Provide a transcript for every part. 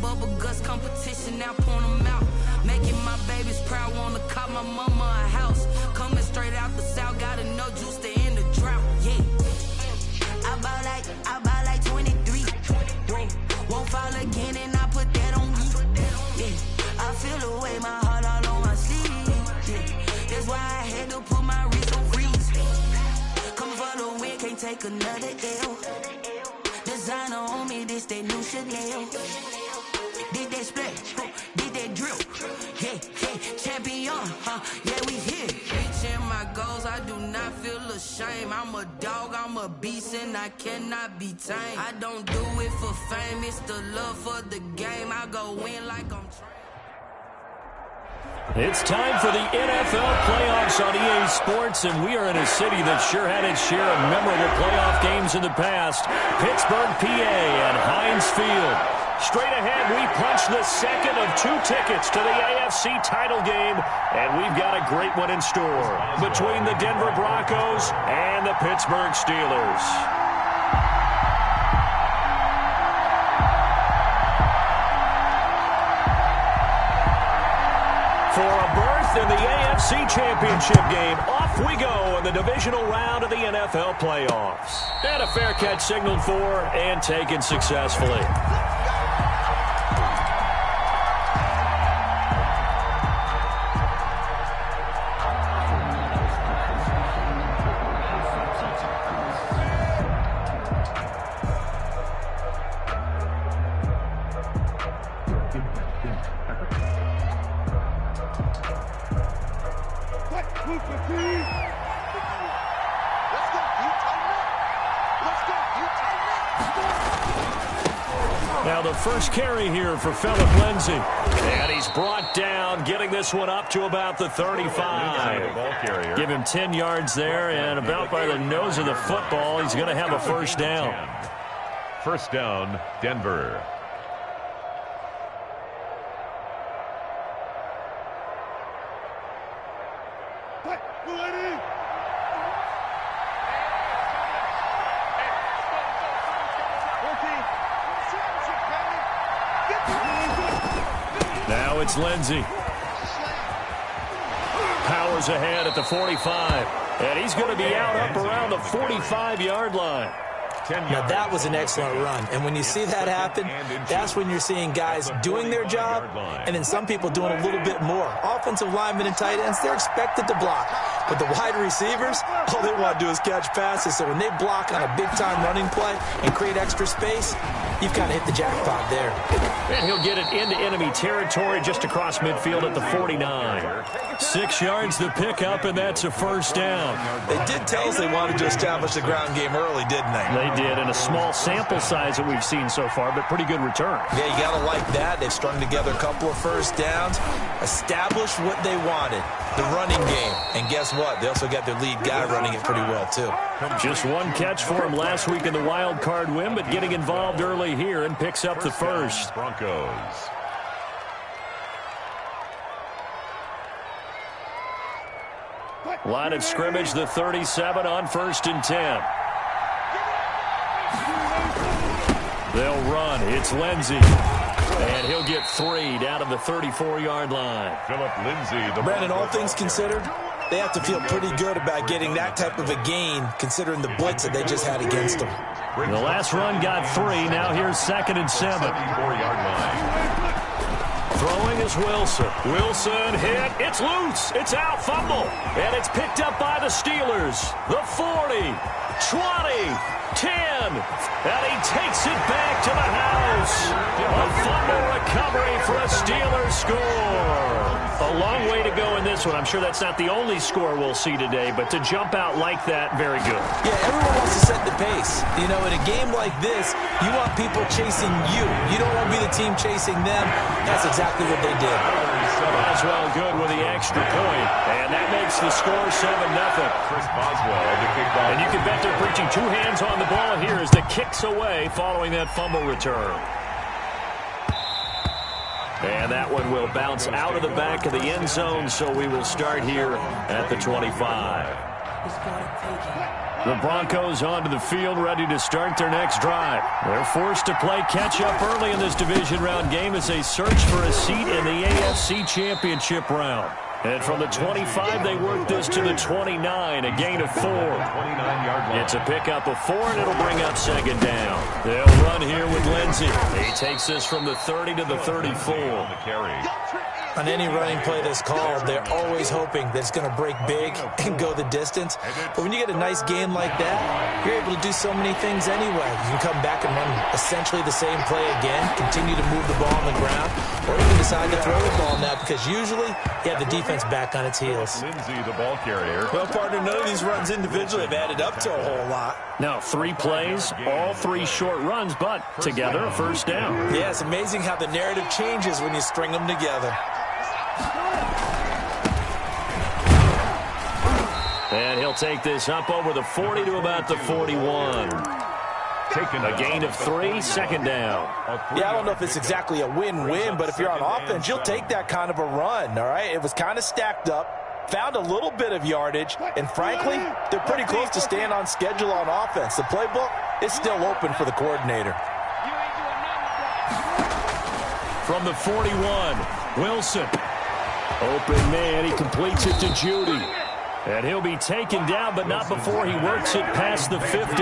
bubble guts competition, now point them out. Making my babies proud, wanna call my mama a house. Coming straight out the south, got enough juice to end the drought. Yeah, I bought like 23. Whoa, won't fall again, and I put that on me. Yeah, I feel the way, my heart all on my sleeve. Yeah, that's why I had to put my wrist on freeze. Coming for the win, can't take another L. Designer on me, this that new Chanel. Did that splash, did that drill. Yeah, champion, yeah, we here. Reaching my goals, I do not feel ashamed. I'm a dog, I'm a beast, and I cannot be tamed. I don't do it for fame, it's the love for the game. I go in like I'm trained. It's time for the NFL playoffs on EA Sports, and we are in a city that sure had its share of memorable playoff games in the past. Pittsburgh, PA, and Heinz Field. Straight ahead, we punch the second of 2 tickets to the AFC title game, and we've got a great one in store between the Denver Broncos and the Pittsburgh Steelers. For a berth in the AFC Championship game, off we go in the divisional round of the NFL playoffs. And a fair catch signaled for and taken successfully. Now the first carry here for Phillip Lindsay. And he's brought down, getting this one up to about the 35. Give him 10 yards there, and about by the nose of the football, he's going to have a first down. First down, Denver. Now it's Lindsay. Powers ahead at the 45. And he's going to be out up around the 45-yard line. Now, that was an excellent run. And when you see that happen, that's when you're seeing guys doing their job and then some people doing a little bit more. Offensive linemen and tight ends, they're expected to block. But the wide receivers, all they want to do is catch passes. So when they block on a big-time running play and create extra space, you've kind of hit the jackpot there. And he'll get it into enemy territory just across midfield at the 49. 6 yards the pickup, and that's a first down. They did tell us they wanted to establish the ground game early, didn't they? They did, in a small sample size that we've seen so far, but pretty good return. Yeah, you got to like that. They've strung together a couple of first downs, established what they wanted, the running game. And guess what? They also got their lead guy running it pretty well, too. Just one catch for him last week in the wild card win, but getting involved early here and picks up the first. Broncos. Line of scrimmage, the 37 on 1st and 10. They'll run. It's Lindsay. And he'll get 3 down to the 34-yard line. Phillip Lindsay. Brandon, all things considered, they have to feel pretty good about getting that type of a gain, considering the blitz that they just had against them. The last run got 3. Now here's 2nd and 7. 74-yard line. Throwing is Wilson. Wilson hit. It's loose. It's out. Fumble. And it's picked up by the Steelers. The 40, 20, 10. And he takes it back to the house. A fumble recovery for a Steelers score. A long way to go in this one. I'm sure that's not the only score we'll see today, but to jump out like that, very good. Yeah, everyone wants to set the pace. You know, in a game like this, you want people chasing you. You don't want to be the team chasing them. That's exactly what they did. As well good with the extra point. And that makes the score 7-0. Chris Boswell, the kickoff. And you can bet they're preaching 2 hands on the ball here as the kick's away following that fumble return. And that one will bounce out of the back of the end zone, so we will start here at the 25. The Broncos onto the field, ready to start their next drive. They're forced to play catch-up early in this division round game as they search for a seat in the AFC Championship round. And from the 25, they work this to the 29, a gain of 4. It's a pickup of 4, and it'll bring up second down. They'll run here with Lindsey. He takes this from the 30 to the 34. On any running play that's called, they're always hoping that it's going to break big and go the distance. But when you get a nice game like that, you're able to do so many things anyway. You can come back and run essentially the same play again, continue to move the ball on the ground, or you can decide to throw the ball now because usually you have the defense back on its heels. Lindsey, the ball carrier. Well, partner, none of these runs individually have added up to a whole lot. Now, 3 plays, all 3 short runs, but together a first down. Yeah, it's amazing how the narrative changes when you string them together. And he'll take this up over the 40 to about the 41. A gain of 3, second down. Yeah, I don't know if it's exactly a win-win, but if you're on offense, you'll take that kind of a run, all right? It was kind of stacked up, found a little bit of yardage, and frankly, they're pretty close to staying on schedule on offense. The playbook is still open for the coordinator. From the 41, Wilson. Open man, he completes it to Judy. And he'll be taken down, but not before he works it past the 50.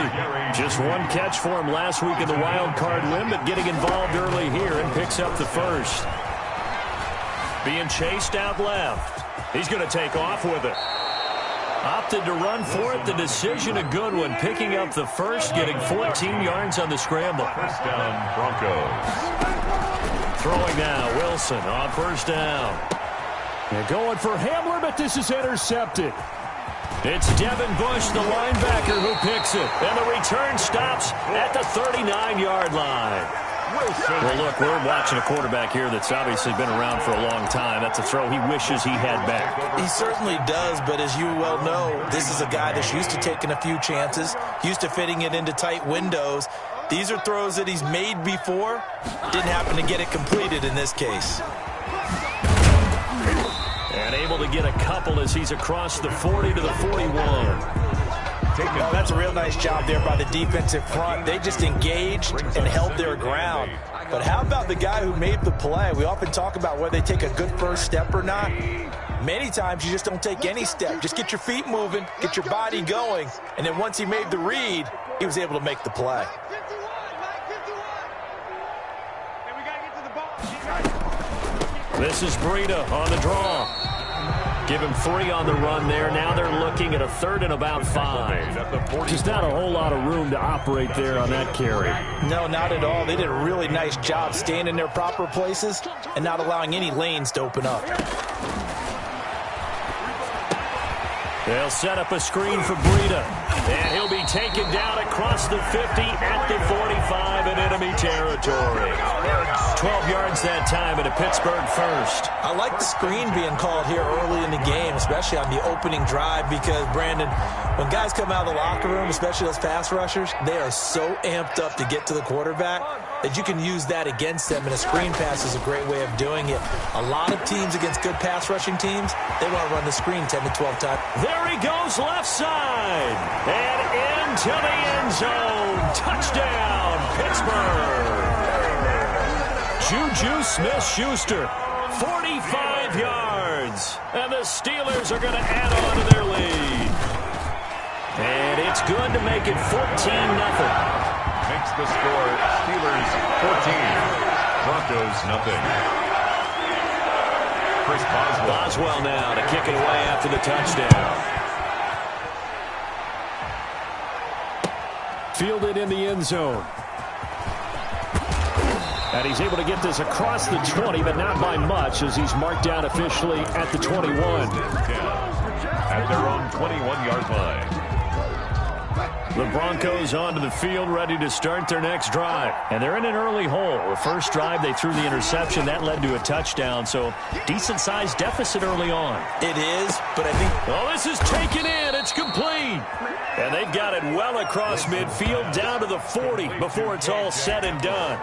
Just 1 catch for him last week in the wild card win, but getting involved early here and picks up the first. Being chased out left. He's going to take off with it. Opted to run for it. The decision a good one. Picking up the first, getting 14 yards on the scramble. First down, Broncos. Throwing now, Wilson on first down. And going for Hamler, but this is intercepted. It's Devin Bush, the linebacker, who picks it. And the return stops at the 39-yard line. Well, look, we're watching a quarterback here that's obviously been around for a long time. That's a throw he wishes he had back. He certainly does, but as you well know, this is a guy that's used to taking a few chances, used to fitting it into tight windows. These are throws that he's made before. Didn't happen to get it completed in this case. And able to get a couple as he's across the 40 to the 41. Well, that's a real nice job there by the defensive front. They just engaged and held their ground. But how about the guy who made the play? We often talk about whether they take a good first step or not. Many times you just don't take any step. Just get your feet moving, get your body going. And then once he made the read, he was able to make the play. This is Breida on the draw. Give him 3 on the run there. Now they're looking at a 3rd and about 5. Just not a whole lot of room to operate there on that carry. No, not at all. They did a really nice job staying in their proper places and not allowing any lanes to open up. They'll set up a screen for Breida. And he'll be taken down across the 50 at the 45 in enemy territory. 12 yards that time at a Pittsburgh first. I like the screen being called here early in the game, especially on the opening drive, because, Brandon, when guys come out of the locker room, especially those pass rushers, they are so amped up to get to the quarterback that you can use that against them, and a screen pass is a great way of doing it. A lot of teams against good pass rushing teams, they want to run the screen 10 to 12 times. There he goes left side and into the end zone. Touchdown, Pittsburgh. Juju Smith-Schuster, 45 yards. And the Steelers are going to add on to their lead. And it's good to make it 14-0. Makes the score Steelers 14, Broncos nothing. Chris Boswell. Boswell now to kick it away after the touchdown. Fielded in the end zone. And he's able to get this across the 20, but not by much, as he's marked down officially at the 21. At their own 21-yard line. The Broncos onto the field, ready to start their next drive. And they're in an early hole. The first drive, they threw the interception. That led to a touchdown, so decent-sized deficit early on. It is, but I think... Well, this is taken in. It's complete. And they've got it well across midfield, down to the 40 before it's all said and done.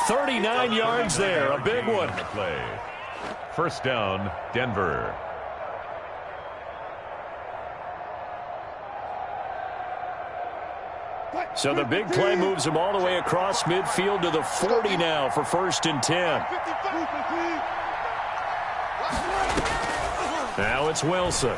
39 yards there, a big one. First down, Denver. So the big play moves him all the way across midfield to the 40 now for 1st and 10. Now it's Wilson.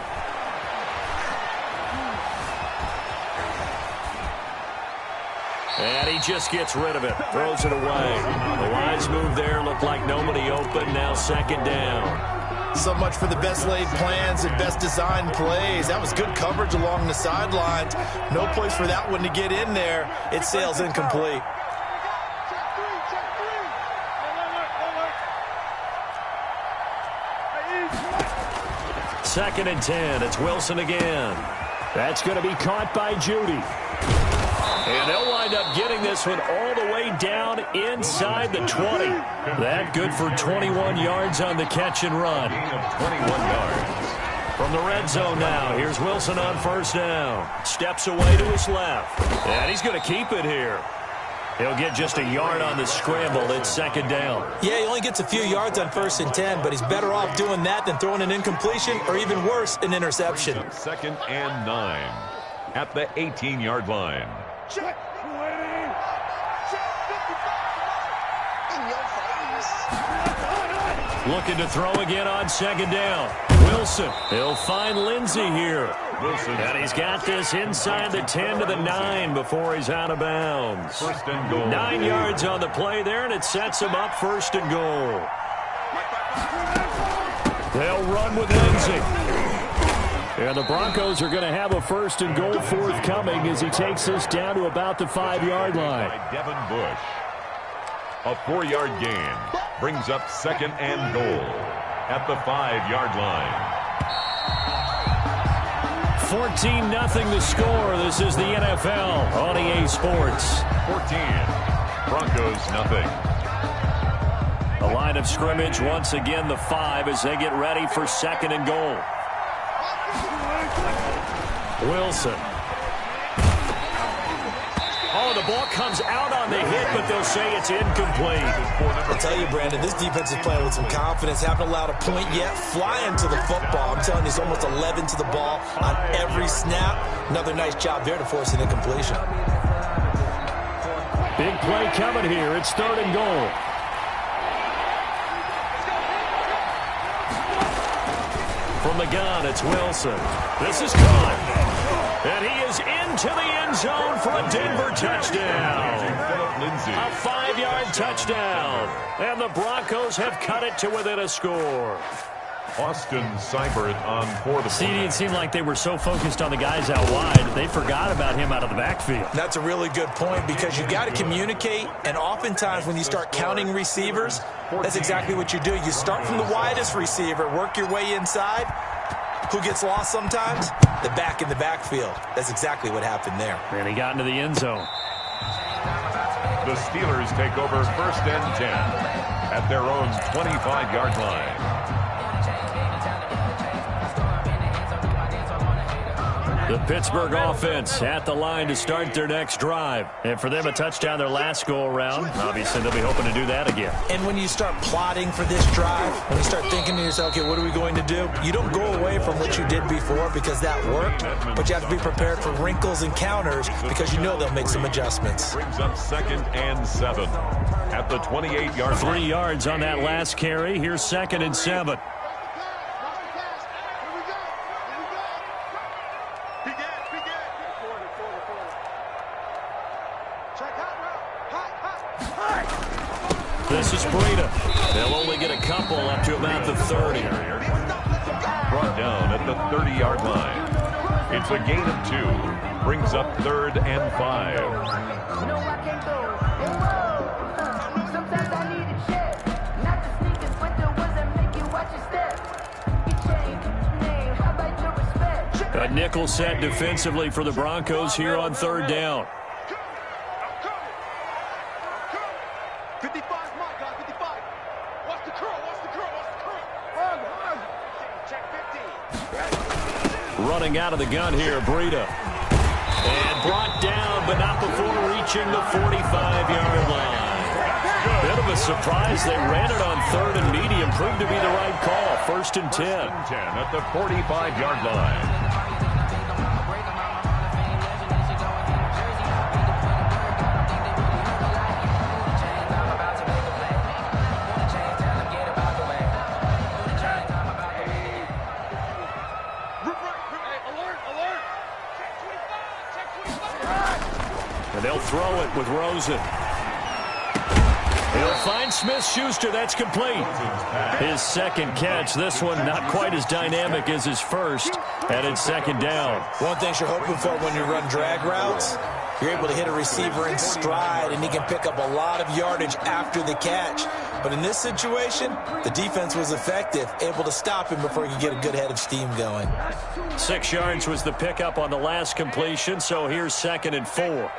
And he just gets rid of it, throws it away. The wise move there, looked like nobody open, now 2nd down. So much for the best laid plans and best designed plays. That was good coverage along the sidelines. No place for that one to get in there. It sails incomplete. Second and 10. It's Wilson again. That's going to be caught by Judy. And they'll wind up getting this one all the way down inside the 20. That good for 21 yards on the catch and run. Gain of 21 yards. From the red zone now, here's Wilson on 1st down. Steps away to his left. And he's going to keep it here. He'll get just a yard on the scramble. It's 2nd down. Yeah, he only gets a few yards on 1st and 10, but he's better off doing that than throwing an incompletion or even worse, an interception. 2nd and 9 at the 18-yard line. Check. Looking to throw again on 2nd down. Wilson. He'll find Lindsey here. Wilson. And he's got this inside the 10 to the 9 before he's out of bounds. 1st and goal. 9 yards on the play there, and it sets him up 1st and goal. They'll run with Lindsey. And the Broncos are going to have a 1st and goal forthcoming as he takes this down to about the 5-yard line. By Devin Bush. A 4-yard gain brings up 2nd and goal at the 5-yard line. 14-0 the score. This is the NFL on EA Sports. 14. Broncos nothing. The line of scrimmage once again the 5 as they get ready for 2nd and goal. Wilson. Oh, the ball comes out on the hit, but they'll say it's incomplete. I'll tell you, Brandon, this defense is playing with some confidence. Haven't allowed a point yet. Flying to the football. I'm telling you, it's almost 11 to the ball on every snap. Another nice job there to force an incompletion. Big play coming here. It's 3rd and goal. From the gun, it's Wilson. This is caught. And he is into the end zone for a Denver touchdown. A 5-yard touchdown. And the Broncos have cut it to within a score. Austin Seibert on for the CD, it seemed like they were so focused on the guys out wide, they forgot about him out of the backfield. That's a really good point because you got to communicate, and oftentimes when you start counting receivers, that's exactly what you do. You start from the widest receiver, work your way inside. Who gets lost sometimes? The back in the backfield. That's exactly what happened there. And he got into the end zone. The Steelers take over 1st and 10 at their own 25-yard line. The Pittsburgh offense at the line to start their next drive. And for them, a touchdown their last go-around. Obviously, they'll be hoping to do that again. And when you start plotting for this drive, when you start thinking to yourself, okay, what are we going to do? You don't go away from what you did before because that worked, but you have to be prepared for wrinkles and counters because you know they'll make some adjustments. Brings up 2nd and 7 at the 28-yard line. 3 yards on that last carry. Here's 2nd and 7. This is Breida. They'll only get a couple up to about the 30. Brought down at the 30-yard line. It's a gain of 2. Brings up 3rd and 5. A nickel set defensively for the Broncos here on 3rd down. 55, my guy, 55. Watch the curl, watch the curl, watch the curl. Check 15. Running out of the gun here, Breida. And brought down, but not before reaching the 45-yard line. Bit of a surprise. They ran it on 3rd and medium. Proved to be the right call. 1st and 10. 1st and 10 at the 45-yard line. it with Rosen. He'll find Smith-Schuster. That's complete. His second catch. This one not quite as dynamic as his first. And it's second down. One thing you're hoping for when you run drag routes, you're able to hit a receiver in stride, and he can pick up a lot of yardage after the catch. But in this situation, the defense was effective, able to stop him before he could get a good head of steam going. 6 yards was the pickup on the last completion, so here's 2nd and 4.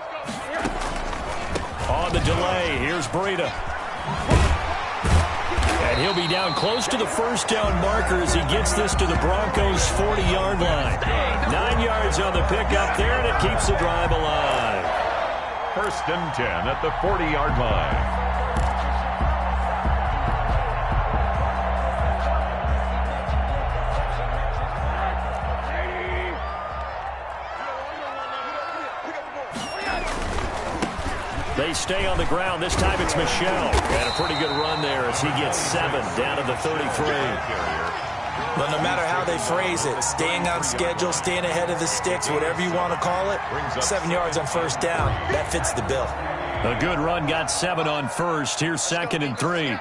On the delay, here's Breida. And he'll be down close to the first down marker as he gets this to the Broncos' 40-yard line. 9 yards on the pickup there, and it keeps the drive alive. 1st and 10 at the 40-yard line. They stay on the ground. This time it's Michel. And a pretty good run there as he gets 7 down to the 33. But no matter how they phrase it, staying on schedule, staying ahead of the sticks, whatever you want to call it, 7 yards on first down, that fits the bill. A good run, got 7 on first. Here's 2nd and 3.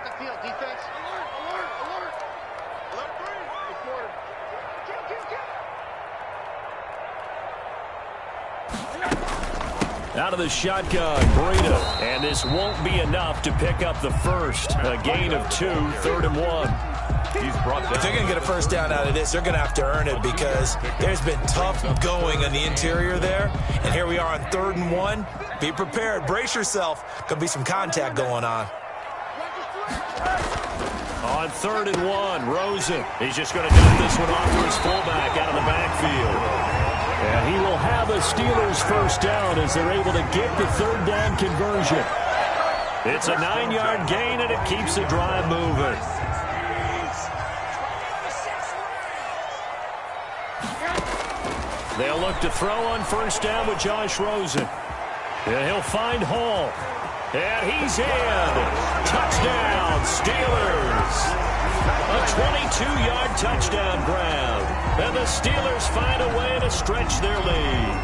Out of the shotgun, Breida. And this won't be enough to pick up the first. A gain of 2, 3rd and 1. If they're going to get a first down out of this, they're going to have to earn it because there's been tough going on the interior there. And here we are on 3rd and 1. Be prepared. Brace yourself. Could be some contact going on. On 3rd and 1, Rosen. He's just going to dump this one off to his fullback out of the backfield. And he will have a Steelers first down as they're able to get the 3rd down conversion. It's a 9-yard gain, and it keeps the drive moving. They'll look to throw on first down with Josh Rosen. And he'll find Hall. And he's in. Touchdown, Steelers. A 22-yard touchdown grab. And the Steelers find a way to stretch their lead.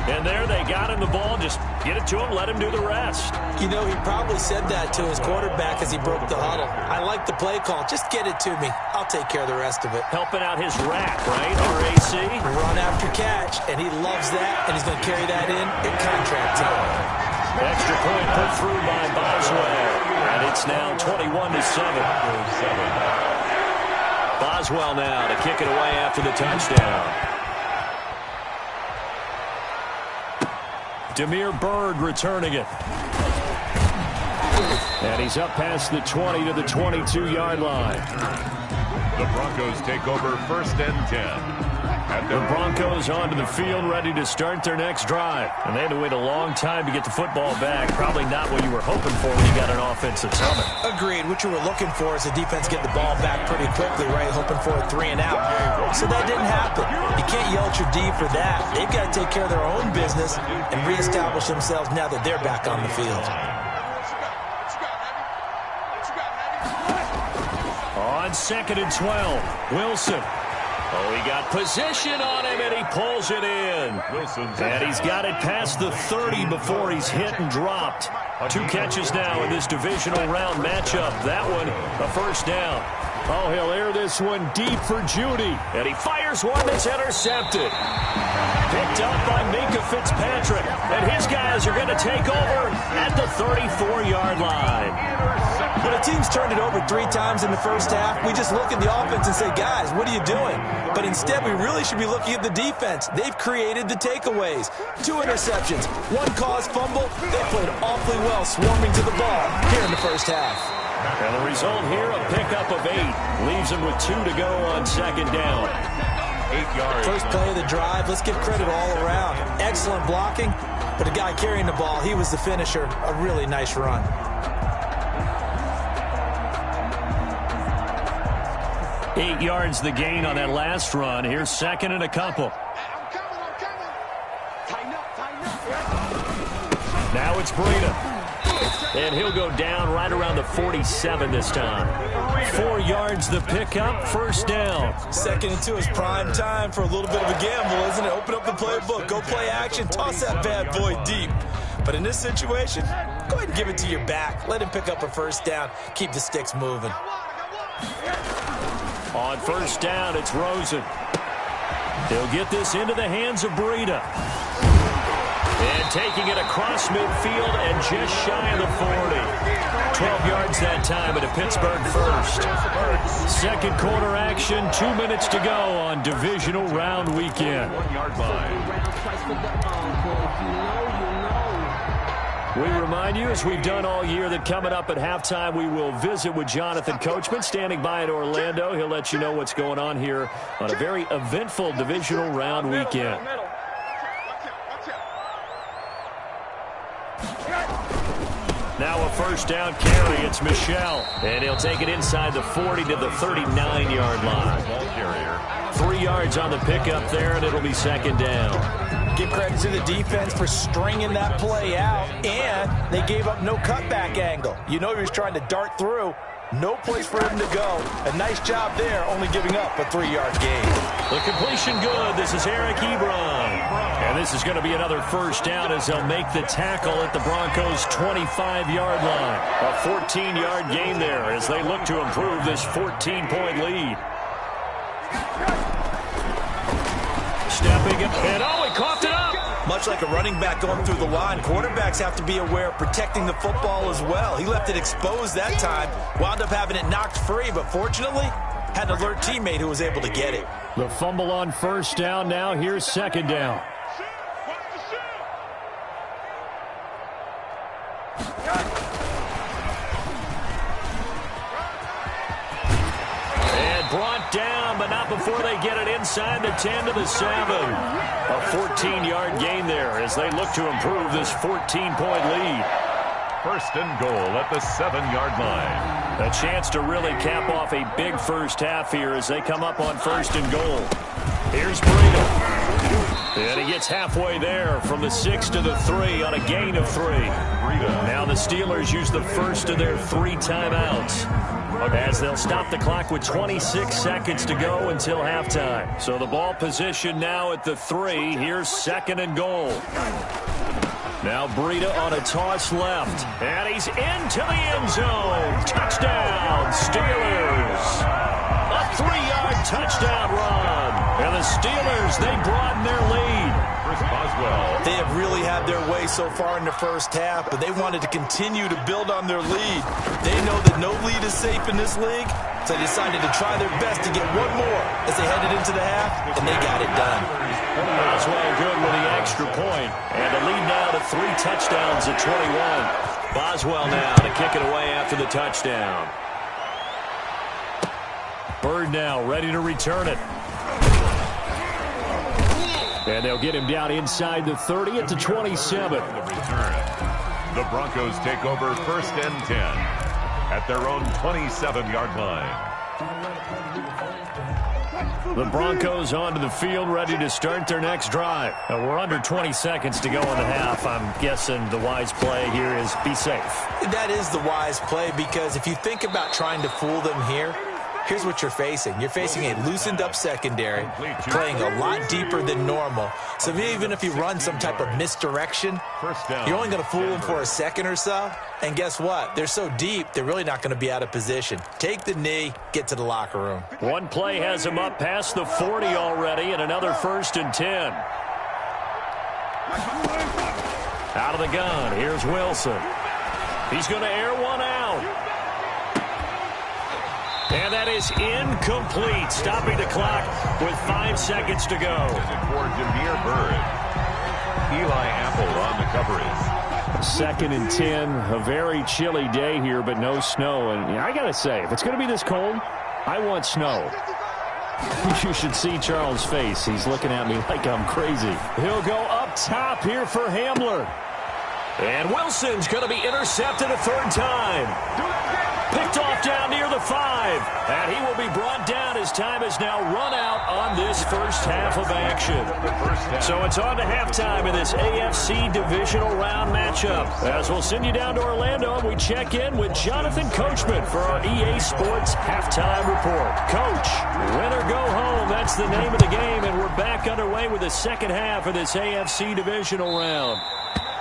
And there they got him the ball. Just get it to him, let him do the rest. You know, he probably said that to his quarterback as he broke the huddle. I like the play call. Just get it to me. I'll take care of the rest of it. Helping out his rack, right? RAC. Run after catch, and he loves that, and he's going to carry that in at contract time. Extra point put through by Boswell. And it's now 21-7. Boswell now to kick it away after the touchdown. Damiere Byrd returning it. And he's up past the 20 to the 22-yard line. The Broncos take over 1st and 10. The Broncos onto the field, ready to start their next drive. And they had to wait a long time to get the football back. Probably not what you were hoping for when you got an offensive summit. Agreed. What you were looking for is the defense get the ball back pretty quickly, right? Hoping for a 3 and out. So that didn't happen. You can't yell at your D for that. They've got to take care of their own business and reestablish themselves now that they're back on the field. On 2nd and 12, Wilson. Oh, he got position on him, and he pulls it in. And he's got it past the 30 before he's hit and dropped. 2 catches now in this divisional round matchup. That one, a first down. Oh, he'll air this one deep for Judy. And he fires one that's intercepted. Picked up by Minkah Fitzpatrick. And his guys are going to take over at the 34-yard line. When a team's turned it over 3 times in the first half, we just look at the offense and say, guys, what are you doing? But instead, we really should be looking at the defense. They've created the takeaways. 2 interceptions, 1 caused fumble. They played awfully well swarming to the ball here in the first half. And the result here, a pickup of 8. Leaves them with 2 to go on 2nd down. 8 yards. First play of the drive, let's give credit all around. Excellent blocking, but the guy carrying the ball, he was the finisher. A really nice run. 8 yards the gain on that last run. Here's 2nd and a couple. Now it's Breida. And he'll go down right around the 47 this time. 4 yards the pickup, first down. 2nd and 2 is prime time for a little bit of a gamble, isn't it? Open up the playbook, go play action, toss that bad boy deep. But in this situation, go ahead and give it to your back. Let him pick up a first down. Keep the sticks moving. On first down, it's Rosen. He'll get this into the hands of Breida. And taking it across midfield and just shy of the 40. 12 yards that time at a Pittsburgh first. Second quarter action, 2 minutes to go on divisional round weekend. 1 yard line. We remind you, as we've done all year, that coming up at halftime, we will visit with Jonathan Coachman, standing by in Orlando. He'll let you know what's going on here on a very eventful divisional round weekend. Now a first down carry. It's Michel. And he'll take it inside the 40 to the 39-yard line. 3 yards on the pickup there, and it'll be second down. Give credit to the defense for stringing that play out, and they gave up no cutback angle. You know he was trying to dart through. No place for him to go. A nice job there, only giving up a 3-yard gain. The completion good. This is Eric Ebron. And this is going to be another first down as they'll make the tackle at the Broncos' 25-yard line. A 14-yard gain there as they look to improve this 14-point lead. Stepping up, and he coughed it up. Much like a running back going through the line, quarterbacks have to be aware of protecting the football as well. He left it exposed that time, wound up having it knocked free, but fortunately, had an alert teammate who was able to get it. The fumble on first down now. Here's second down. And brought down, but not before they get it inside the 10 to the 7. A 14-yard gain there as they look to improve this 14-point lead. First and goal at the 7-yard line. A chance to really cap off a big first half here as they come up on first and goal. Here's Breida. And he gets halfway there from the 6 to the 3 on a gain of 3. Now the Steelers use the first of their 3 timeouts as they'll stop the clock with 26 seconds to go until halftime. So the ball position now at the 3. Here's second and goal. Now Breida on a toss left. And he's into the end zone. Touchdown, Steelers. A 3-yard touchdown run. And the Steelers, they broaden their lead. They have really had their way so far in the first half, but they wanted to continue to build on their lead. They know that no lead is safe in this league, so they decided to try their best to get one more as they headed into the half, and they got it done. Boswell good with the extra point, and the lead now to 3 touchdowns at 21. Boswell now to kick it away after the touchdown. Bird now ready to return it. And they'll get him down inside the 30 at the 27. The return. The Broncos take over first and 10 at their own 27-yard line. The Broncos onto the field, ready to start their next drive. Now we're under 20 seconds to go in the half. I'm guessing the wise play here is be safe. That is the wise play, because if you think about trying to fool them here, here's what you're facing. You're facing a loosened-up secondary, playing a lot deeper than normal. So even if you run some type of misdirection, you're only going to fool them for a second or so. And guess what? They're so deep, they're really not going to be out of position. Take the knee, get to the locker room. One play has him up past the 40 already, and another first and 10. Out of the gun, here's Wilson. He's going to air one out. And that is incomplete, stopping the clock with 5 seconds to go. For Jameer Bird. Eli Apple on the coverage. Second and 10, a very chilly day here, but no snow. And I got to say, if it's going to be this cold, I want snow. You should see Charles' face. He's looking at me like I'm crazy. He'll go up top here for Hamler. And Wilson's going to be intercepted a third time. Picked off down near the 5. And he will be brought down as time is now run out on this first half of action. So it's on to halftime in this AFC divisional round matchup. As we'll send you down to Orlando, and we check in with Jonathan Coachman for our EA Sports Halftime Report. Coach, win or go home, that's the name of the game, and we're back underway with the second half of this AFC divisional round.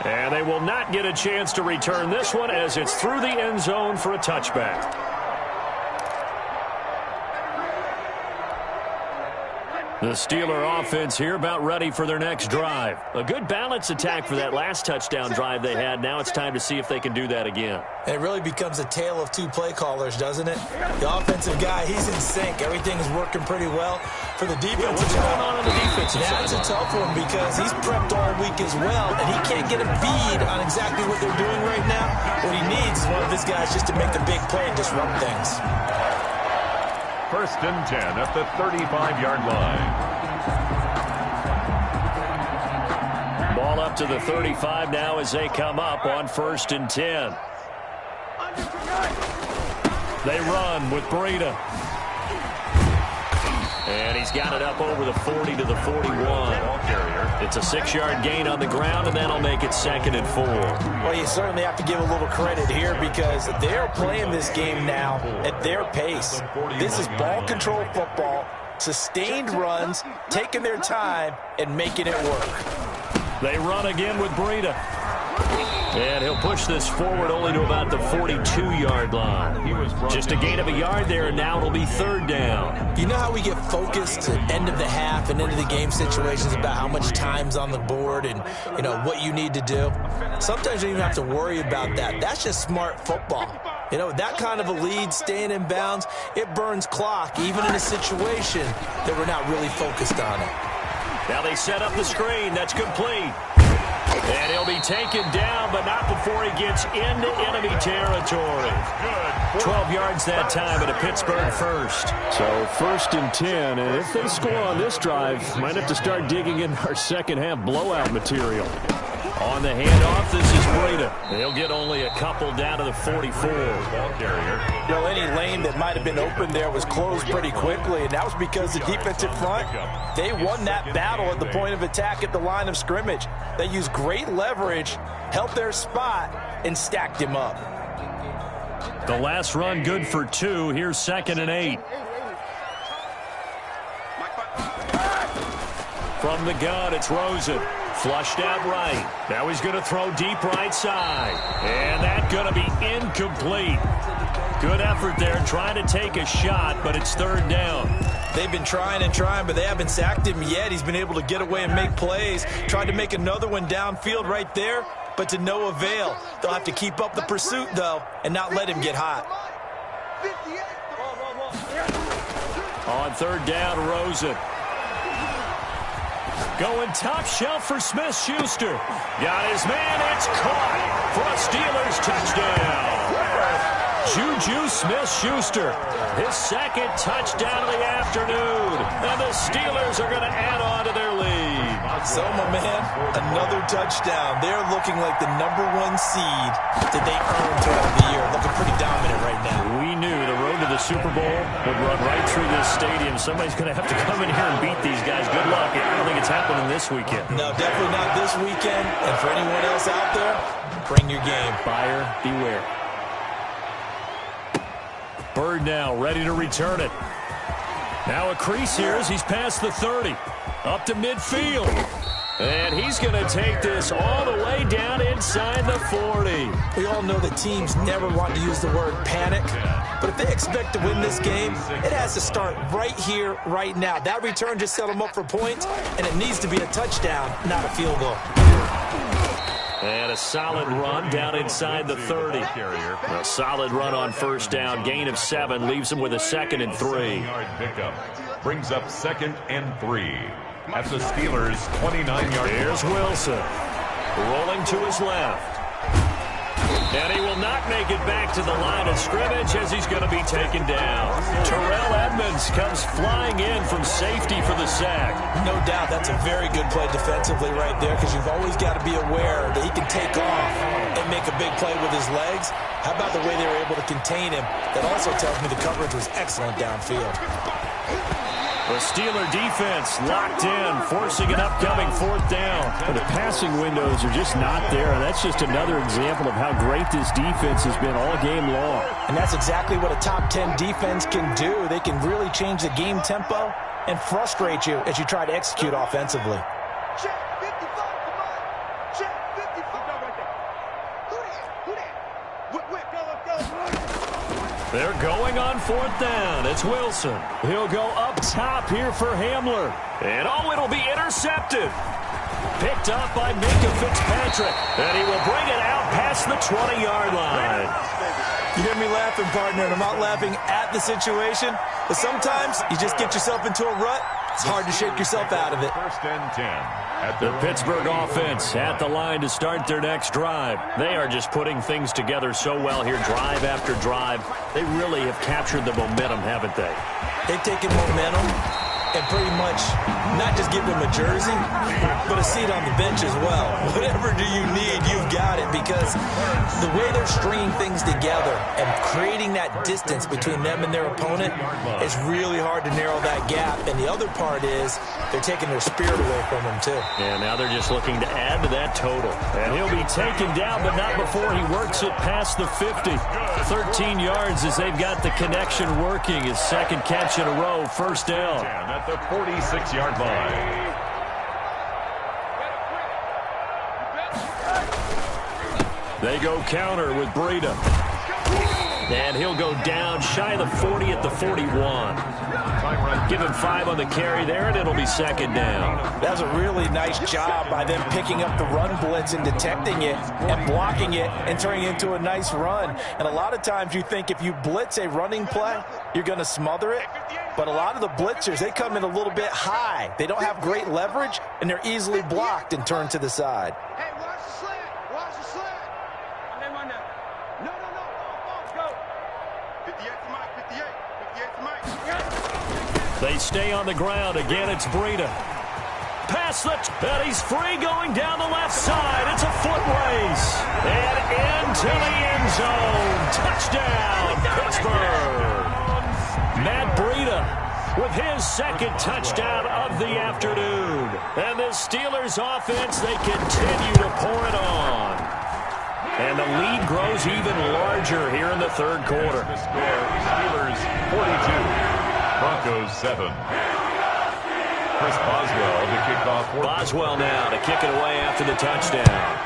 And they will not get a chance to return this one as it's through the end zone for a touchback. The Steeler offense here about ready for their next drive. A good balance attack for that last touchdown drive they had. Now it's time to see if they can do that again. It really becomes a tale of two play callers, doesn't it? The offensive guy, he's in sync. Everything is working pretty well. For the defensive what's going on the defensive side? That's a tough one because he's prepped all week as well, and he can't get a bead on exactly what they're doing right now. What he needs is one of his guys just to make the big play and disrupt things. 1st and 10 at the 35-yard line. Ball up to the 35 now as they come up on 1st and 10. They run with Breida. And he's got it up over the 40 to the 41. It's a 6-yard gain on the ground, and that'll make it 2nd and 4. Well, you certainly have to give a little credit here because they're playing this game now at their pace. This is ball control football, sustained runs, taking their time, and making it work. They run again with Breida. And he'll push this forward only to about the 42-yard line. Just a gain of a yard there, and now it'll be 3rd down. You know how we get focused at end of the half and into the game situations about how much time's on the board and, you know, what you need to do? Sometimes you don't even have to worry about that. That's just smart football. You know, that kind of a lead, staying in bounds, it burns clock, even in a situation that we're not really focused on it. Now they set up the screen. That's complete. And he'll be taken down, but not before he gets into enemy territory. 12 yards that time at a Pittsburgh first. So 1st and 10, and if they score on this drive, might have to start digging in our second half blowout material. On the handoff, this is Breida. They'll get only a couple down to the 44. You know, any lane that might have been open there was closed pretty quickly, and that was because the defensive front, they won that battle at the point of attack at the line of scrimmage. They used great leverage, held their spot, and stacked him up. The last run good for 2. Here's 2nd and 8. From the gun, it's Rosen. Flushed out right. Now he's going to throw deep right side. And that's going to be incomplete. Good effort there trying to take a shot, but it's 3rd down. They've been trying and trying, but they haven't sacked him yet. He's been able to get away and make plays. Tried to make another one downfield right there, but to no avail. They'll have to keep up the pursuit, though, and not let him get hot. On 3rd down, Rosen. Going top shelf for Smith-Schuster. Got his man. It's caught for a Steelers touchdown. Juju Smith-Schuster, his 2nd touchdown of the afternoon. And the Steelers are going to add on to their lead. So, my man, another touchdown. They're looking like the #1 seed that they earned throughout the year. Looking pretty dominant right now. We knew the road to the Super Bowl would run right through this stadium. Somebody's going to have to come in here and beat these guys. Good luck. I don't think it's happening this weekend. No, definitely not this weekend. And for anyone else out there, bring your game. Buyer beware. Bird now ready to return it. Now a crease here as he's past the 30. Up to midfield. And he's going to take this all the way down inside the 40. We all know that teams never want to use the word panic. But if they expect to win this game, it has to start right here, right now. That return just set them up for points, and it needs to be a touchdown, not a field goal. And a solid run down inside the 30. A solid run on 1st down. Gain of 7 leaves him with a 2nd and 3. Pickup brings up 2nd and 3 at the Steelers' 29-yard. Here's Wilson. Rolling to his left. And he will not make it back to the line of scrimmage as he's going to be taken down. Terrell Edmonds comes flying in from safety for the sack. No doubt that's a very good play defensively right there because you've always got to be aware that he can take off and make a big play with his legs. How about the way they were able to contain him? That also tells me the coverage was excellent downfield. The Steeler defense locked in, forcing an upcoming 4th down. The passing windows are just not there, and that's just another example of how great this defense has been all game long. And that's exactly what a top 10 defense can do. They can really change the game tempo and frustrate you as you try to execute offensively. Check 55, come on. Check 55. They're going on 4th down. It's Wilson. He'll go up top here for Hamler. And it'll be intercepted. Picked up by Minka Fitzpatrick. And he will bring it out past the 20-yard line. You hear me laughing, partner, and I'm not laughing at the situation. But sometimes you just get yourself into a rut. It's hard to shake yourself out of it. 1st and 10. The Pittsburgh offense at the line to start their next drive. They are just putting things together so well here, drive after drive. They really have captured the momentum, haven't they? They've taken momentum and pretty much not just give them a jersey, but a seat on the bench as well. Whatever do you need, you've got it, because the way they're stringing things together and creating that distance between them and their opponent, it's really hard to narrow that gap. And the other part is they're taking their spirit away from them, too. And now they're just looking to add to that total. And he'll be taken down, but not before he works it past the 50. 13 yards as they've got the connection working. His second catch in a row, 1st down. At the 46-yard line. They go counter with Breida. And he'll go down shy of the 40 at the 41. Give him 5 on the carry there, and it'll be 2nd down. That was a really nice job by them picking up the run blitz and detecting it and blocking it and turning it into a nice run. And a lot of times you think if you blitz a running play, you're going to smother it. But a lot of the blitzers, they come in a little bit high. They don't have great leverage, and they're easily blocked and turned to the side. Hey, watch the slant. Watch the slant. No. Go. 58 to Mike. 58 to Mike. They stay on the ground. Again, it's Breida. Pass the and he's free going down the left side. It's a foot race. And into the end zone. Touchdown, Pittsburgh. Matt Breida with his second touchdown of the afternoon. And the Steelers offense, they continue to pour it on. And the lead grows even larger here in the 3rd quarter. The score, Steelers 42, Broncos 7. Chris Boswell to kick off. Boswell now to kick it away after the touchdown.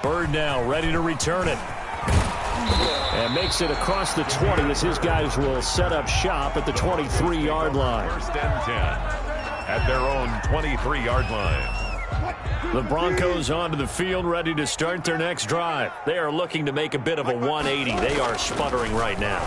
Bird now ready to return it. And makes it across the 20 as his guys will set up shop at the 23-yard line. 1st and 10 at their own 23-yard line. The Broncos onto the field ready to start their next drive. They are looking to make a bit of a 180. They are sputtering right now.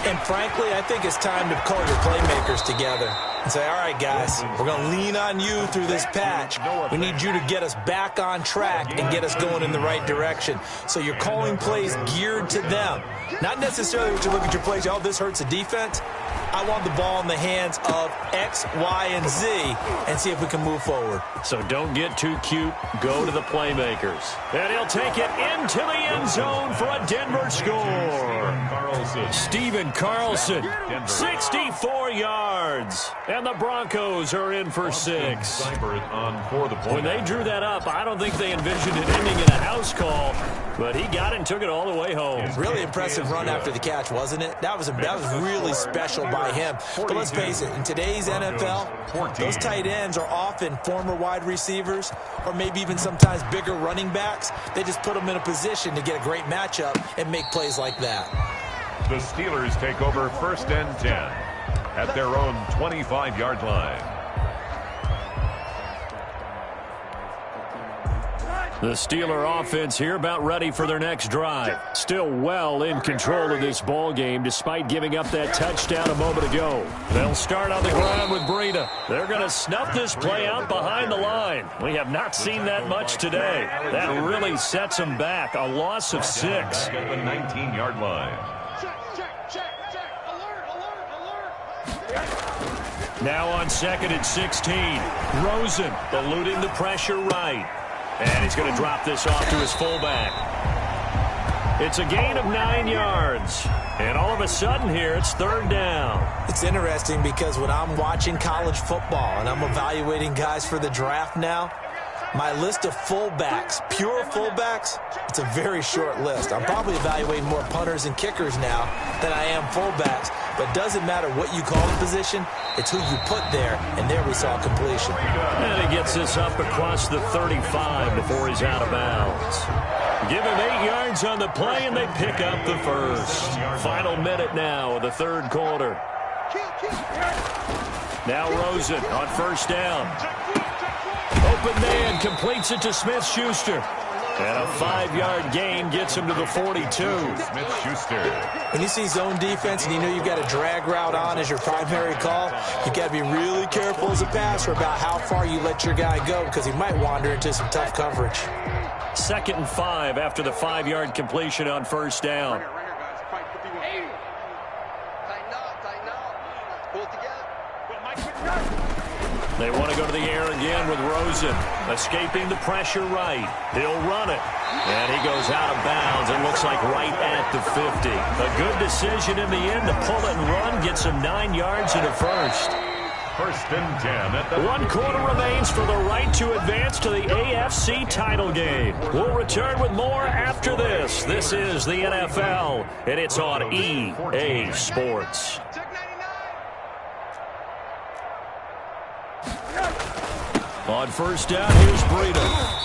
And frankly, I think it's time to call your playmakers together and say, all right, guys, we're going to lean on you through this patch. We need you to get us back on track and get us going in the right direction. So you're calling plays geared to them. Not necessarily what you look at your plays, oh, this hurts the defense. I want the ball in the hands of X, Y, and Z and see if we can move forward. So don't get too cute. Go to the playmakers. And he'll take it into the end zone for a Denver score. Steven Carlson, 64 yards. And the Broncos are in for 6. When they drew that up, I don't think they envisioned it ending in a house call. But he got it and took it all the way home. Really impressive run after the catch, wasn't it? That was really special by him. But let's face it, in today's NFL, those tight ends are often former wide receivers or maybe even sometimes bigger running backs. They just put them in a position to get a great matchup and make plays like that. The Steelers take over 1st and 10 at their own 25-yard line. The Steeler offense here about ready for their next drive. Still well in control of this ball game despite giving up that touchdown a moment ago. They'll start on the ground with Breida. They're going to snuff this play out behind the line. We have not seen that much today. That really sets them back. A loss of 6. At the 19-yard line. Check. Alert. Now on 2nd and 16. Rosen eluding the pressure right. And he's going to drop this off to his fullback. It's a gain of 9 yards. And all of a sudden here, it's 3rd down. It's interesting because when I'm watching college football and I'm evaluating guys for the draft now, my list of fullbacks, pure fullbacks, it's a very short list. I'm probably evaluating more punters and kickers now than I am fullbacks But it doesn't matter what you call the position, it's who you put there, and there we saw completion. And he gets this up across the 35 before he's out of bounds. Give him 8 yards on the play, and they pick up the first. Final minute now of the third quarter. Now Rosen on first down. Open man completes it to Smith-Schuster. And a 5-yard gain gets him to the 42. Smith-Schuster. When you see zone defense and you know you've got a drag route on as your primary call, you've got to be really careful as a passer about how far you let your guy go because he might wander into some tough coverage. 2nd and 5 after the 5-yard completion on first down. They want to go to the air again with Rosen. Escaping the pressure right. He'll run it. And he goes out of bounds. It looks like right at the 50. A good decision in the end to pull it and run. Gets him 9 yards and a first. 1st and 10 at the 1 quarter remains for the right to advance to the AFC title game. We'll return with more after this. This is the NFL, and it's on EA Sports. On first down, here's Breida.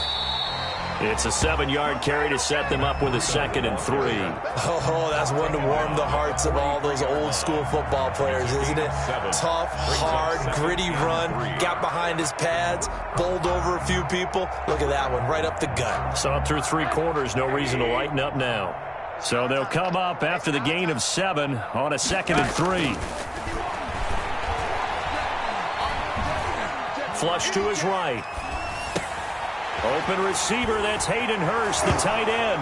It's a 7-yard carry to set them up with a 2nd and 3. Oh, that's one to warm the hearts of all those old-school football players, isn't it? Tough, hard, gritty run, got behind his pads, bowled over a few people. Look at that one, right up the gut. Saw it through 3 quarters, no reason to lighten up now. So they'll come up after the gain of 7 on a 2nd and 3. Flush to his right. Open receiver, that's Hayden Hurst, the tight end.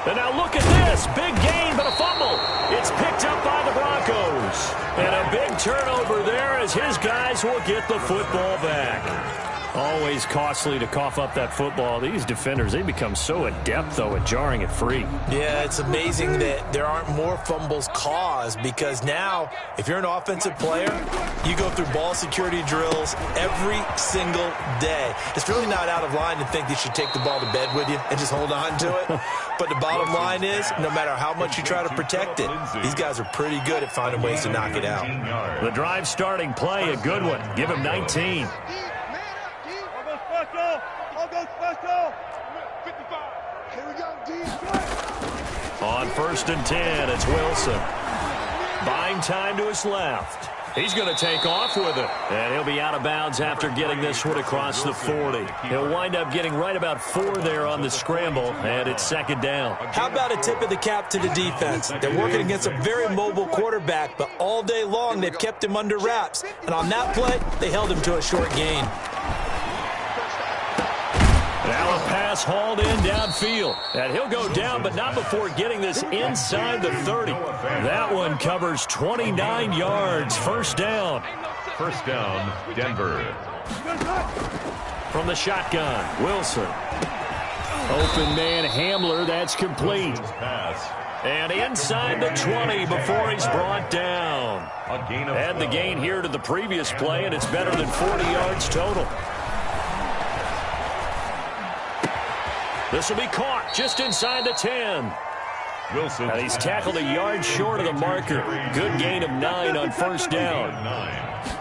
And now look at this. Big gain, but a fumble. It's picked up by the Broncos. And a big turnover there as his guys will get the football back. Always costly to cough up that football. These defenders, they become so adept, though, at jarring it free. Yeah, it's amazing that there aren't more fumbles caused because now, if you're an offensive player, you go through ball security drills every single day. It's really not out of line to think you should take the ball to bed with you and just hold on to it. But the bottom line is, no matter how much you try to protect it, these guys are pretty good at finding ways to knock it out. The drive starting play, a good one. Give him 19. On 1st and 10, it's Wilson. Buying time to his left. He's going to take off with it. And he'll be out of bounds after getting this one across the 40. He'll wind up getting right about 4 there on the scramble, and it's 2nd down. How about a tip of the cap to the defense? They're working against a very mobile quarterback, but all day long they've kept him under wraps. And on that play, they held him to a short gain. Now a pass hauled in downfield. And he'll go down, but not before getting this inside the 30. That one covers 29 yards. 1st down. 1st down, Denver. From the shotgun, Wilson. Open man, Hamler. That's complete. And inside the 20 before he's brought down. Add the gain here to the previous play, and it's better than 40 yards total. This will be caught just inside the 10. Wilson. And he's tackled a yard short of the marker. Good gain of 9 on 1st down.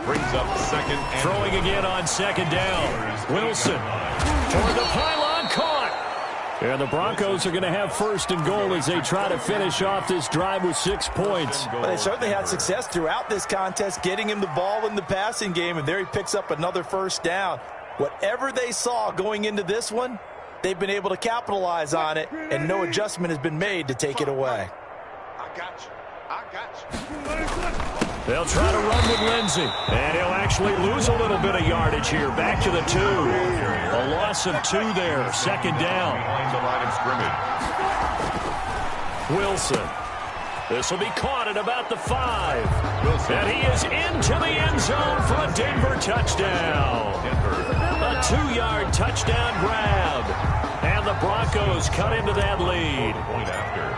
Brings up 2nd and throwing again on 2nd down. Wilson toward the pylon, caught. And the Broncos are going to have 1st and goal as they try to finish off this drive with 6 points. Well, they certainly had success throughout this contest, getting him the ball in the passing game, and there he picks up another 1st down. Whatever they saw going into this one, they've been able to capitalize on it, and no adjustment has been made to take it away. I got you. They'll try to run with Lindsey, and he'll actually lose a little bit of yardage here. Back to the 2. A loss of 2 there. 2nd down. the line of scrimmage. Wilson. This will be caught at about the 5. Wilson. And he is into the end zone for a Denver touchdown. A 2-yard touchdown grab. And the Broncos cut into that lead. Point after.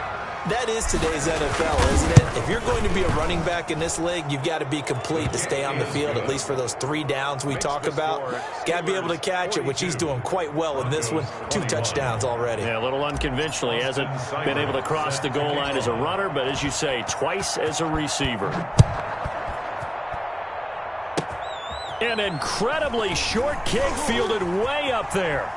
That is today's NFL, isn't it? If you're going to be a running back in this league, you've got to be complete to stay on the field, at least for those 3 downs we talk about. Got to be able to catch it, which he's doing quite well in this one. 2 touchdowns already. Yeah, a little unconventional. He hasn't been able to cross the goal line as a runner, but as you say, twice as a receiver. An incredibly short kick fielded way up there.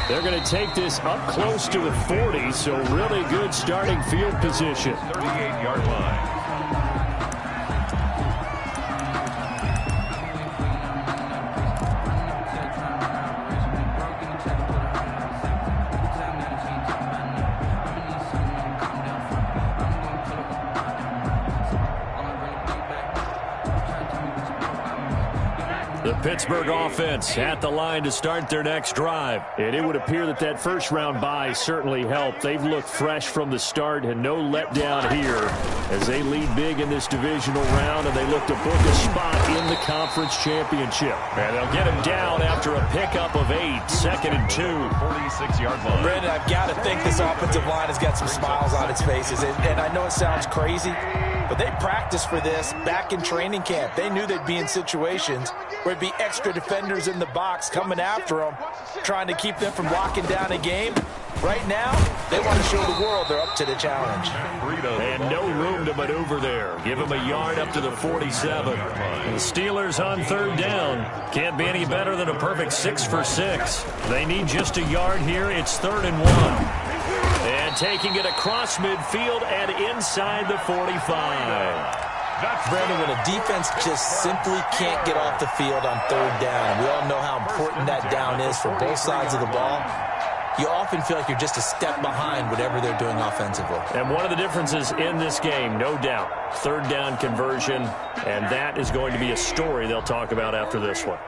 They're going to take this up close to the 40, so really good starting field position. 38-yard line. The Pittsburgh offense at the line to start their next drive. And it would appear that that first-round bye certainly helped. They've looked fresh from the start and no letdown here as they lead big in this divisional round, and they look to book a spot in the conference championship. And they'll get him down after a pickup of 8, 2nd and 2. 46-yard line. Brandon, I've got to think this offensive line has got some smiles on its faces. And I know it sounds crazy, but they practiced for this back in training camp. They knew they'd be in situations where it'd be extra defenders in the box coming after them, trying to keep them from locking down a game. Right now, they want to show the world they're up to the challenge. And no room to maneuver there. Give them a yard up to the 47. The Steelers on 3rd down. Can't be any better than a perfect 6 for 6. They need just a yard here. It's 3rd and 1. And taking it across midfield and inside the 45. Brandon, when a defense just simply can't get off the field on 3rd down, we all know how important that down is for both sides of the ball. You often feel like you're just a step behind whatever they're doing offensively. And one of the differences in this game, no doubt, 3rd down conversion, and that is going to be a story they'll talk about after this one.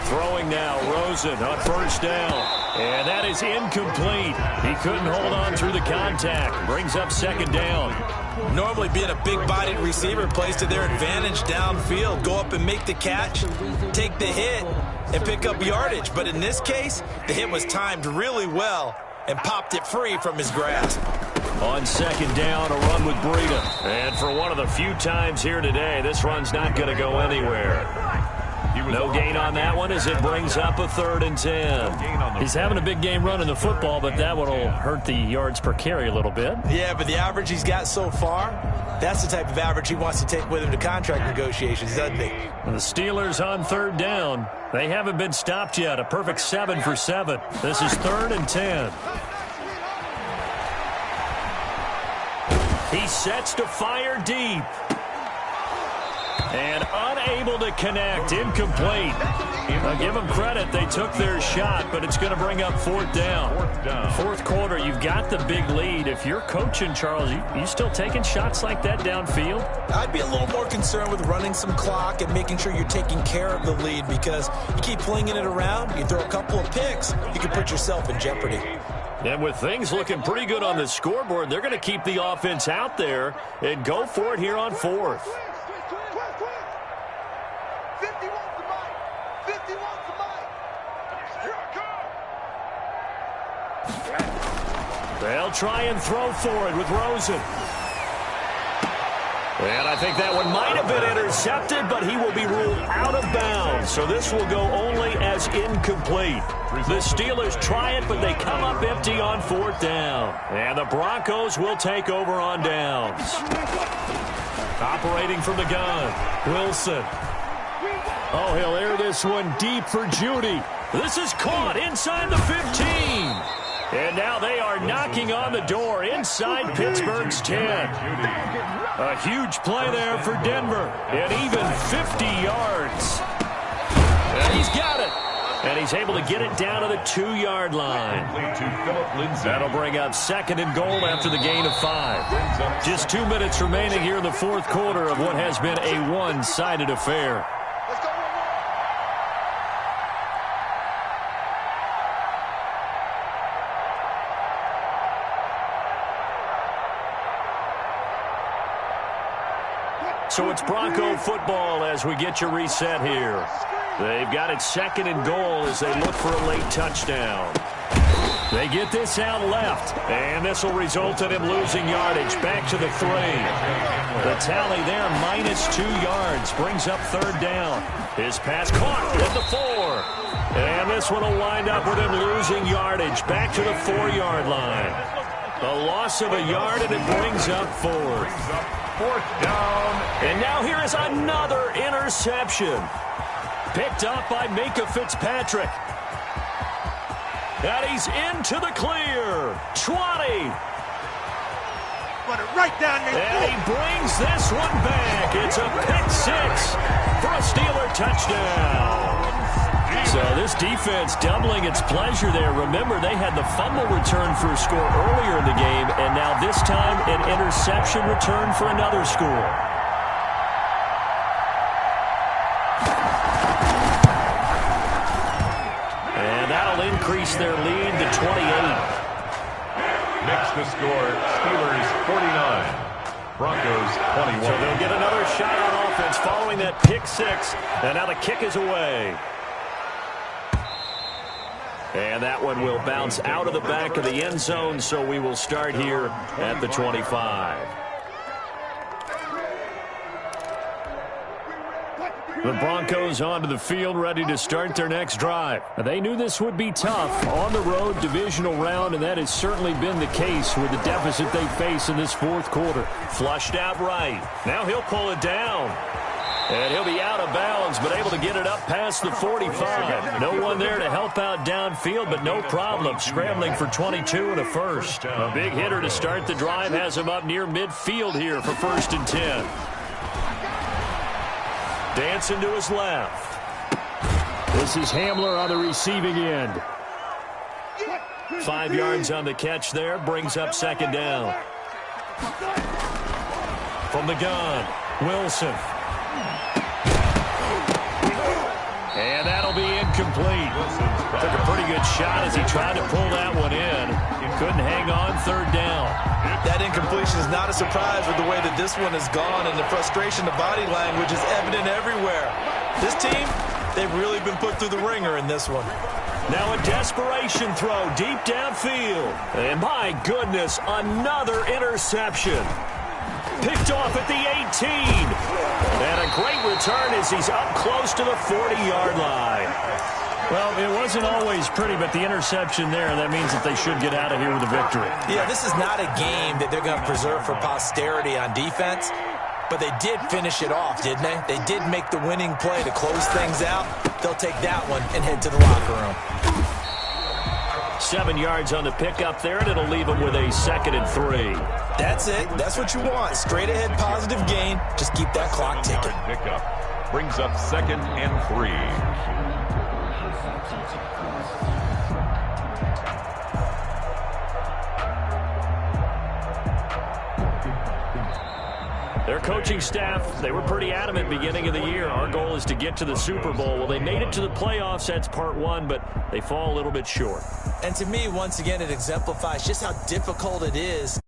Throwing now, Rosen on 1st down. And that is incomplete. He couldn't hold on through the contact. Brings up 2nd down. Normally being a big-bodied receiver plays to their advantage downfield. Go up and make the catch, take the hit, and pick up yardage. But in this case, the hit was timed really well and popped it free from his grasp. On 2nd down, a run with Breida. And for one of the few times here today, this run's not going to go anywhere. No gain on that one as it brings up a 3rd and 10. He's having a big game running the football, but that one will hurt the yards per carry a little bit. Yeah, but the average he's got so far, that's the type of average he wants to take with him to contract negotiations, doesn't he? And the Steelers on 3rd down. They haven't been stopped yet. A perfect 7 for 7. This is 3rd and 10. He sets to fire deep. And unable to connect, incomplete. I'll give them credit, they took their shot, but it's going to bring up 4th down. 4th quarter, you've got the big lead. If you're coaching, Charles, you still taking shots like that downfield? I'd be a little more concerned with running some clock and making sure you're taking care of the lead, because you keep flinging it around, you throw a couple of picks, you can put yourself in jeopardy. And with things looking pretty good on the scoreboard, they're going to keep the offense out there and go for it here on 4th. They'll try and throw for it with Rosen. And I think that one might have been intercepted, but he will be ruled out of bounds. So this will go only as incomplete. The Steelers try it, but they come up empty on 4th down. And the Broncos will take over on downs. Operating from the gun, Wilson. Oh, he'll air this one deep for Judy. This is caught inside the 15. And now they are knocking on the door inside Pittsburgh's 10. A huge play there for Denver. And even 50 yards. And he's got it. And he's able to get it down to the 2-yard line. That'll bring up 2nd and goal after the gain of 5. Just 2 minutes remaining here in the 4th quarter of what has been a one-sided affair. So it's Bronco football as we get you reset here. They've got it second and goal as they look for a late touchdown. They get this out left, and this will result in him losing yardage back to the 3. The tally there, -2 yards, brings up third down. His pass caught at the 4. And this one will wind up with him losing yardage back to the 4-yard line. A loss of a yard, and it brings up 4th. Fourth down. And now here is another interception. Picked up by Minka Fitzpatrick. And he's into the clear. 20. Put it right down there. And he brings this one back. It's a pick-6 for a Steeler touchdown. So this defense doubling its pleasure there. Remember, they had the fumble return for a score earlier in the game, and now this time an interception return for another score. And that'll increase their lead to 28. Next to score, Steelers 49, Broncos 21. So they'll get another shot on offense following that pick-6, and now the kick is away. And that one will bounce out of the back of the end zone, so we will start here at the 25. The Broncos onto the field, ready to start their next drive. They knew this would be tough on the road, divisional round, and that has certainly been the case with the deficit they face in this fourth quarter. Flushed out right. Now he'll pull it down. And he'll be out of bounds, but able to get it up past the 45. No one there to help out downfield, but no problem. Scrambling for 22 and a first. A big hitter to start the drive has him up near midfield here for 1st and 10. Dancing to his left. This is Hamler on the receiving end. 5 yards on the catch there, brings up 2nd down. From the gun, Wilson. And that'll be incomplete. Took a pretty good shot as he tried to pull that one in. Couldn't hang on, 3rd down. That incompletion is not a surprise with the way that this one has gone, and the frustration, the body language is evident everywhere. This team, they've really been put through the ringer in this one. Now a desperation throw deep downfield. And my goodness, another interception. Picked off at the 18. And a great return as he's up close to the 40-yard line. Well, it wasn't always pretty, but the interception there, that means that they should get out of here with a victory. Yeah, this is not a game that they're going to preserve for posterity on defense, but they did finish it off, didn't they? They did make the winning play to close things out. They'll take that one and head to the locker room. 7 yards on the pickup there, and it'll leave them with a 2nd and 3. That's it. That's what you want. Straight ahead positive gain. Just keep that clock ticking. Pickup brings up 2nd and 3. Their coaching staff, they were pretty adamant beginning of the year. Our goal is to get to the Super Bowl. Well, they made it to the playoffs. That's part 1, but they fall a little bit short. And to me, once again, it exemplifies just how difficult it is